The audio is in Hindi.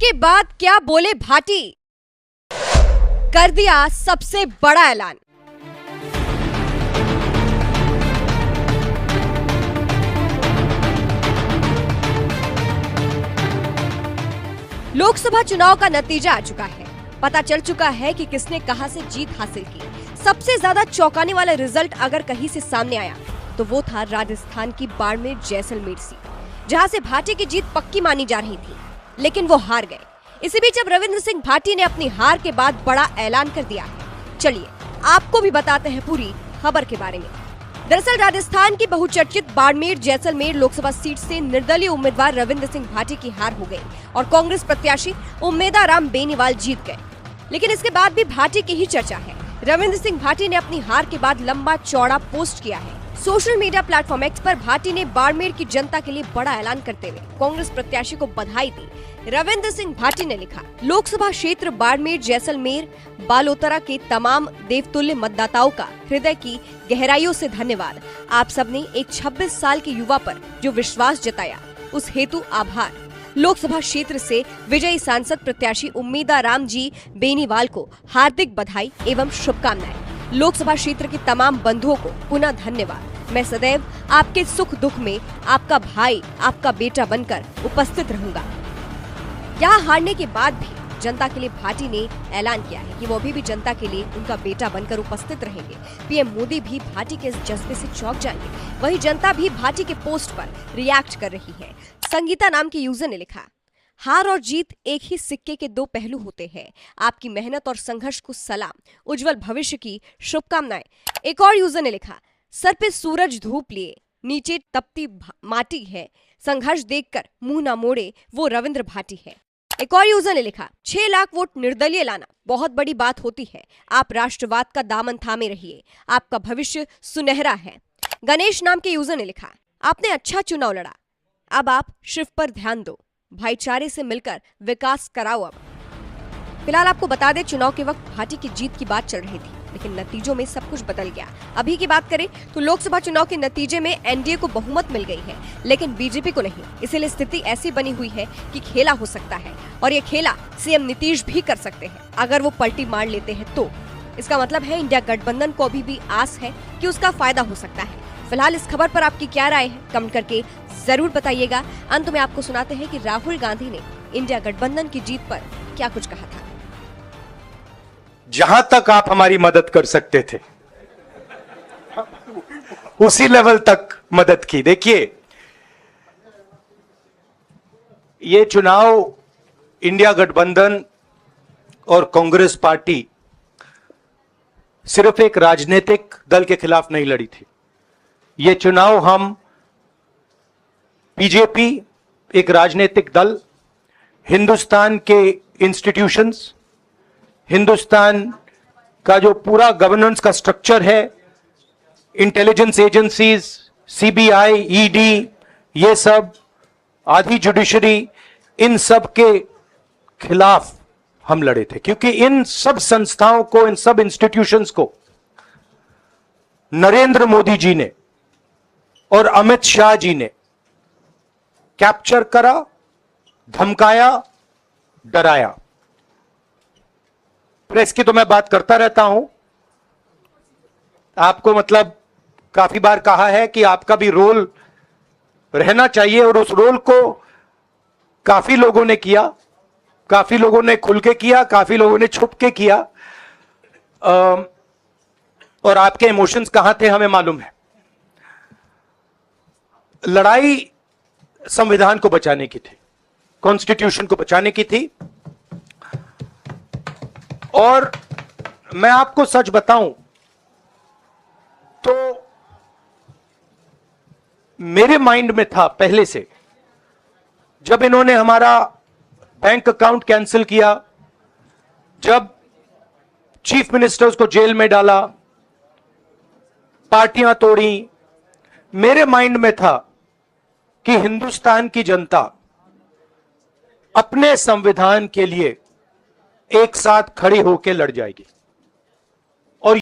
के बाद क्या बोले भाटी, कर दिया सबसे बड़ा ऐलान। लोकसभा चुनाव का नतीजा आ चुका है। पता चल चुका है कि किसने कहां से जीत हासिल की। सबसे ज्यादा चौंकाने वाला रिजल्ट अगर कहीं से सामने आया तो वो था राजस्थान की बाड़मेर जैसलमेर सीट, जहां से भाटी की जीत पक्की मानी जा रही थी, लेकिन वो हार गए। इसी बीच अब रविंद्र सिंह भाटी ने अपनी हार के बाद बड़ा ऐलान कर दिया है। चलिए आपको भी बताते हैं पूरी खबर के बारे में। दरअसल राजस्थान की बहुचर्चित बाड़मेर जैसलमेर लोकसभा सीट से निर्दलीय उम्मीदवार रविंद्र सिंह भाटी की हार हो गई और कांग्रेस प्रत्याशी उम्मेदाराम बेनीवाल जीत गए। लेकिन इसके बाद भी भाटी की ही चर्चा है। रविंद्र सिंह भाटी ने अपनी हार के बाद लंबा चौड़ा पोस्ट किया है। सोशल मीडिया प्लेटफॉर्म एक्स पर भाटी ने बाड़मेर की जनता के लिए बड़ा ऐलान करते हुए कांग्रेस प्रत्याशी को बधाई दी। रविंद्र सिंह भाटी ने लिखा, लोकसभा क्षेत्र बाड़मेर जैसलमेर बालोतरा के तमाम देवतुल्य मतदाताओं का हृदय की गहराइयों से धन्यवाद। आप सबने एक 26 साल के युवा पर जो विश्वास जताया उस हेतु आभार। लोकसभा क्षेत्र से विजयी सांसद प्रत्याशी उम्मेदाराम जी बेनीवाल को हार्दिक बधाई एवं शुभकामनाएं। लोकसभा क्षेत्र के तमाम बंधुओं को पुनः धन्यवाद। मैं सदैव आपके सुख दुख में आपका भाई, आपका बेटा बनकर उपस्थित रहूंगा। यहाँ हारने के बाद भी जनता के लिए भाटी ने ऐलान किया है कि वो अभी भी जनता के लिए उनका बेटा बनकर उपस्थित रहेंगे। पीएम मोदी भी भाटी के इस जज्बे से चौंक जाएंगे। वहीं जनता भी भाटी के पोस्ट पर रिएक्ट कर रही है। संगीता नाम के यूजर ने लिखा, हार और जीत एक ही सिक्के के दो पहलू होते हैं। आपकी मेहनत और संघर्ष को सलाम, उज्जवल भविष्य की शुभकामनाएं। एक और यूजर ने लिखा, सर पे सूरज धूप लिए नीचे तपती माटी है, संघर्ष देखकर मुंह ना मोड़े वो रविंद्र भाटी है। एक और यूजर ने लिखा, 6 लाख वोट निर्दलीय लाना बहुत बड़ी बात होती है। आप राष्ट्रवाद का दामन थामे रहिए, आपका भविष्य सुनहरा है। गणेश नाम के यूजर ने लिखा, आपने अच्छा चुनाव लड़ा, अब आप शिव पर ध्यान दो, भाईचारे से मिलकर विकास कराओ। अब फिलहाल आपको बता दें, चुनाव के वक्त भाटी की जीत की बात चल रही थी, लेकिन नतीजों में सब कुछ बदल गया। अभी की बात करें तो लोकसभा चुनाव के नतीजे में एनडीए को बहुमत मिल गई है, लेकिन बीजेपी को नहीं। इसलिए स्थिति ऐसी बनी हुई है कि खेला हो सकता है और ये खेला सीएम नीतीश भी कर सकते हैं अगर वो पलटी मार लेते हैं तो। इसका मतलब है इंडिया गठबंधन को अभी भी आस है कि उसका फायदा हो सकता है। फिलहाल इस खबर पर आपकी क्या राय है, कमेंट करके जरूर बताइएगा। अंत में आपको सुनाते हैं कि राहुल गांधी ने इंडिया गठबंधन की जीत पर क्या कुछ कहा था। जहां तक आप हमारी मदद कर सकते थे उसी लेवल तक मदद की। देखिए, ये चुनाव इंडिया गठबंधन और कांग्रेस पार्टी सिर्फ एक राजनीतिक दल के खिलाफ नहीं लड़ी थी। ये चुनाव हम बीजेपी, एक राजनीतिक दल, हिंदुस्तान के इंस्टीट्यूशंस, हिंदुस्तान का जो पूरा गवर्नेंस का स्ट्रक्चर है, इंटेलिजेंस एजेंसीज, सीबीआई, ईडी, ये सब, आधी जुडिशरी, इन सब के खिलाफ हम लड़े थे। क्योंकि इन सब संस्थाओं को, इन सब इंस्टीट्यूशंस को नरेंद्र मोदी जी ने और अमित शाह जी ने कैप्चर करा, धमकाया, डराया। प्रेस की तो मैं बात करता रहता हूं, आपको मतलब काफी बार कहा है कि आपका भी रोल रहना चाहिए, और उस रोल को काफी लोगों ने किया, काफी लोगों ने खुल के किया, काफी लोगों ने छुप के किया। और आपके इमोशंस कहां थे हमें मालूम है। लड़ाई संविधान को बचाने की थी, कॉन्स्टिट्यूशन को बचाने की थी। और मैं आपको सच बताऊं तो मेरे माइंड में था पहले से, जब इन्होंने हमारा बैंक अकाउंट कैंसिल किया, जब चीफ मिनिस्टर्स को जेल में डाला, पार्टियां तोड़ी, मेरे माइंड में था कि हिंदुस्तान की जनता अपने संविधान के लिए एक साथ खड़ी होकर लड़ जाएगी।